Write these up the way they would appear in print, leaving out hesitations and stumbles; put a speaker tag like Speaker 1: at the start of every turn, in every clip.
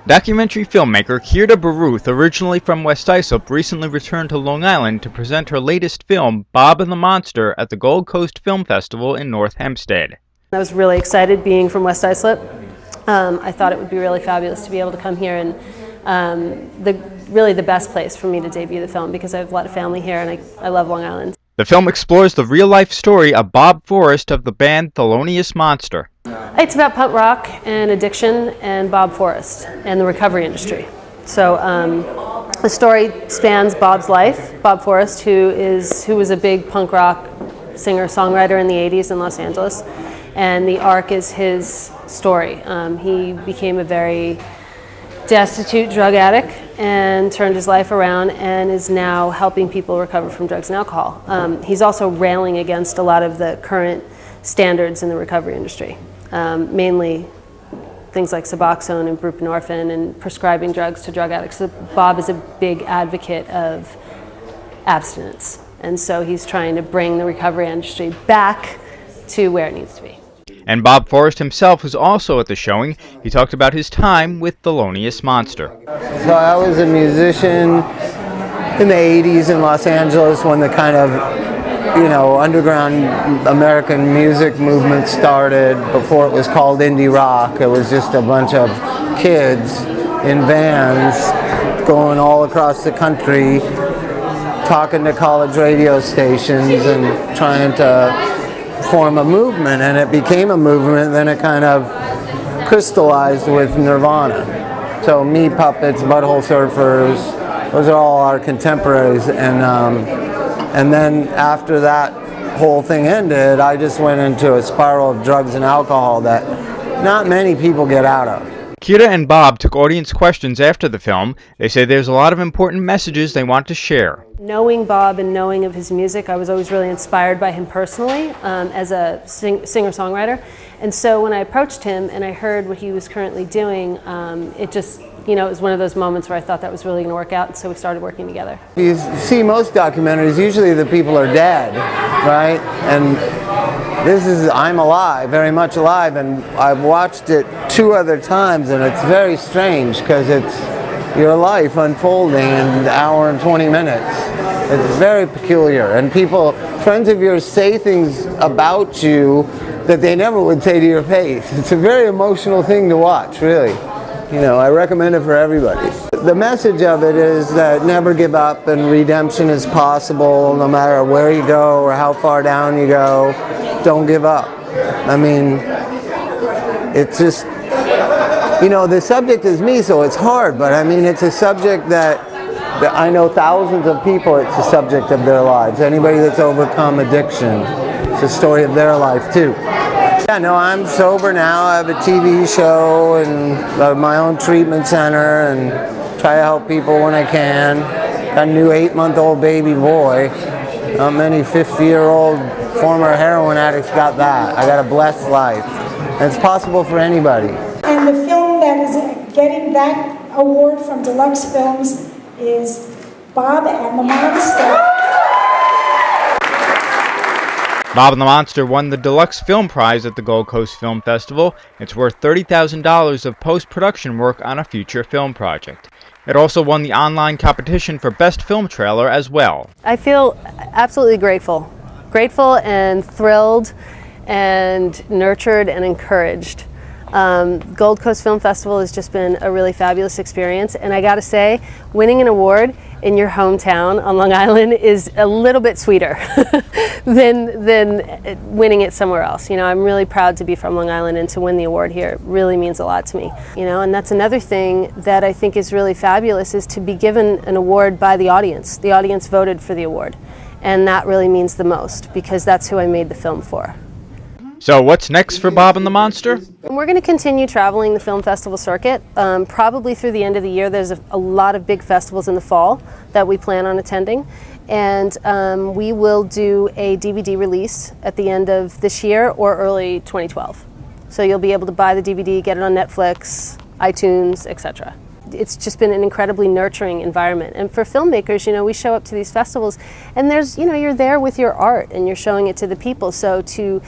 Speaker 1: Documentary filmmaker Kirta Baruth, originally from West Islip, recently returned to Long Island to present her latest film, Bob and the Monster, at the Gold Coast Film Festival in North Hempstead.
Speaker 2: I was really excited being from West Islip. I thought it would be really fabulous to be able to come here, and really the best place for me to debut the film because I have a lot of family here and I love Long Island.
Speaker 1: The film explores the real-life story of Bob Forrest of the band Thelonious Monster.
Speaker 2: It's about punk rock and addiction and Bob Forrest and the recovery industry. So the story spans Bob's life. Bob Forrest, who was a big punk rock singer-songwriter in the 80s in Los Angeles, and the arc is his story. He became a very destitute drug addict and turned his life around and is now helping people recover from drugs and alcohol. He's also railing against a lot of the current standards in the recovery industry, mainly things like Suboxone and buprenorphine and prescribing drugs to drug addicts. So Bob is a big advocate of abstinence, and so he's trying to bring the recovery industry back to where it needs to be.
Speaker 1: And Bob Forrest himself was also at the showing. He talked about his time with Thelonious Monster.
Speaker 3: So I was a musician in the 80s in Los Angeles when the kind of, underground American music movement started. Before it was called indie rock, it was just a bunch of kids in vans going all across the country, talking to college radio stations and trying to form a movement, and it became a movement. Then it kind of crystallized with Nirvana. So Meat Puppets, Butthole Surfers, those are all our contemporaries, and then after that whole thing ended, I just went into a spiral of drugs and alcohol that not many people get out of.
Speaker 1: Kirta and Bob took audience questions after the film. They say there's a lot of important messages they want to share.
Speaker 2: Knowing Bob and knowing of his music, I was always really inspired by him personally as a singer-songwriter. And so when I approached him and I heard what he was currently doing, it just, it was one of those moments where I thought that was really going to work out, and so we started working together.
Speaker 3: You see most documentaries, usually the people are dead, right? And this is, I'm alive, very much alive, and I've watched it 2 other times, and it's very strange because it's your life unfolding in an hour and 20 minutes. It's very peculiar, and friends of yours say things about you that they never would say to your face. It's a very emotional thing to watch, really. I recommend it for everybody. The message of it is that never give up and redemption is possible no matter where you go or how far down you go. Don't give up. I mean, it's just, the subject is me, so it's hard, but I mean, it's a subject that I know thousands of people, it's the subject of their lives. Anybody that's overcome addiction, it's a story of their life too. Yeah, no, I'm sober now. I have a TV show and my own treatment center and try to help people when I can. Got a new 8-month-old baby boy. Not many 50-year-old former heroin addicts got that. I got a blessed life. And it's possible for anybody.
Speaker 4: And the film that is getting that award from Deluxe Films is Bob and the Monster.
Speaker 1: Bob and the Monster won the Deluxe Film Prize at the Gold Coast Film Festival. It's worth $30,000 of post-production work on a future film project. It also won the online competition for Best Film Trailer as well.
Speaker 2: I feel absolutely grateful and thrilled and nurtured and encouraged. Gold Coast Film Festival has just been a really fabulous experience, and I gotta say, winning an award in your hometown on Long Island is a little bit sweeter than winning it somewhere else. I'm really proud to be from Long Island, and to win the award here really means a lot to me. And that's another thing that I think is really fabulous, is to be given an award by the audience. The audience voted for the award, and that really means the most because that's who I made the film for.
Speaker 1: So what's next for Bob and the Monster?
Speaker 2: We're going to continue traveling the film festival circuit, probably through the end of the year. There's a lot of big festivals in the fall that we plan on attending, and we will do a DVD release at the end of this year or early 2012. So you'll be able to buy the DVD, get it on Netflix, iTunes, etc. It's just been an incredibly nurturing environment. And for filmmakers, we show up to these festivals and there's, you're there with your art and you're showing it to the people. So to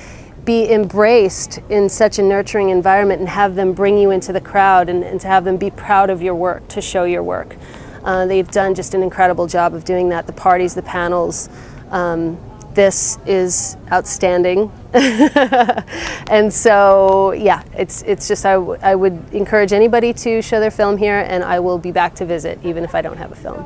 Speaker 2: be embraced in such a nurturing environment and have them bring you into the crowd and to have them be proud of your work, to show your work. They've done just an incredible job of doing that. The parties, the panels, this is outstanding. And so, yeah, it's just, I would encourage anybody to show their film here, and I will be back to visit even if I don't have a film.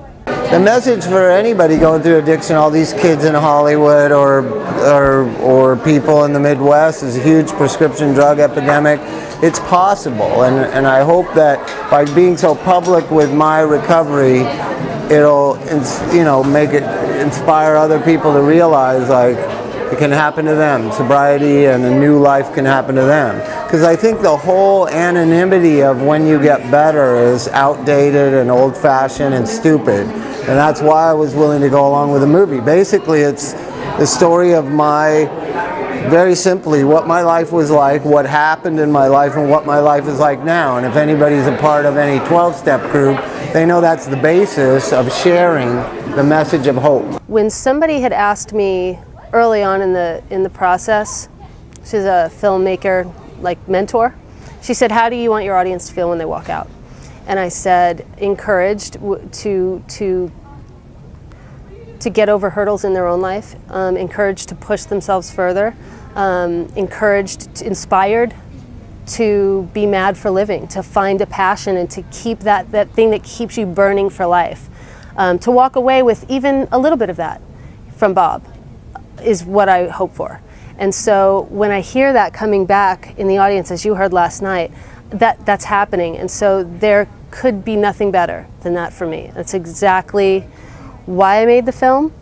Speaker 3: The message for anybody going through addiction, all these kids in Hollywood or people in the Midwest, is a huge prescription drug epidemic. It's possible, and I hope that by being so public with my recovery, it'll make it inspire other people to realize like it can happen to them. Sobriety and a new life can happen to them. Because I think the whole anonymity of when you get better is outdated and old-fashioned and stupid. And that's why I was willing to go along with the movie. Basically, it's the story of very simply, what my life was like, what happened in my life, and what my life is like now. And if anybody's a part of any 12-step group, they know that's the basis of sharing the message of hope.
Speaker 2: When somebody had asked me early on in the process, she's a filmmaker, like mentor, she said, "How do you want your audience to feel when they walk out?" And I said, encouraged to get over hurdles in their own life, encouraged to push themselves further, inspired to be mad for living, to find a passion and to keep that thing that keeps you burning for life. To walk away with even a little bit of that from Bob is what I hope for. And so when I hear that coming back in the audience, as you heard last night, that's happening. And so there could be nothing better than that for me. That's exactly why I made the film,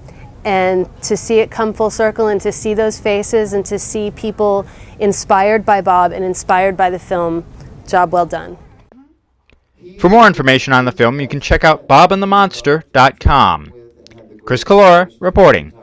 Speaker 2: and to see it come full circle and to see those faces and to see people inspired by Bob and inspired by the film, job well done.
Speaker 1: For more information on the film, you can check out bobandthemonster.com. Chris Collora reporting.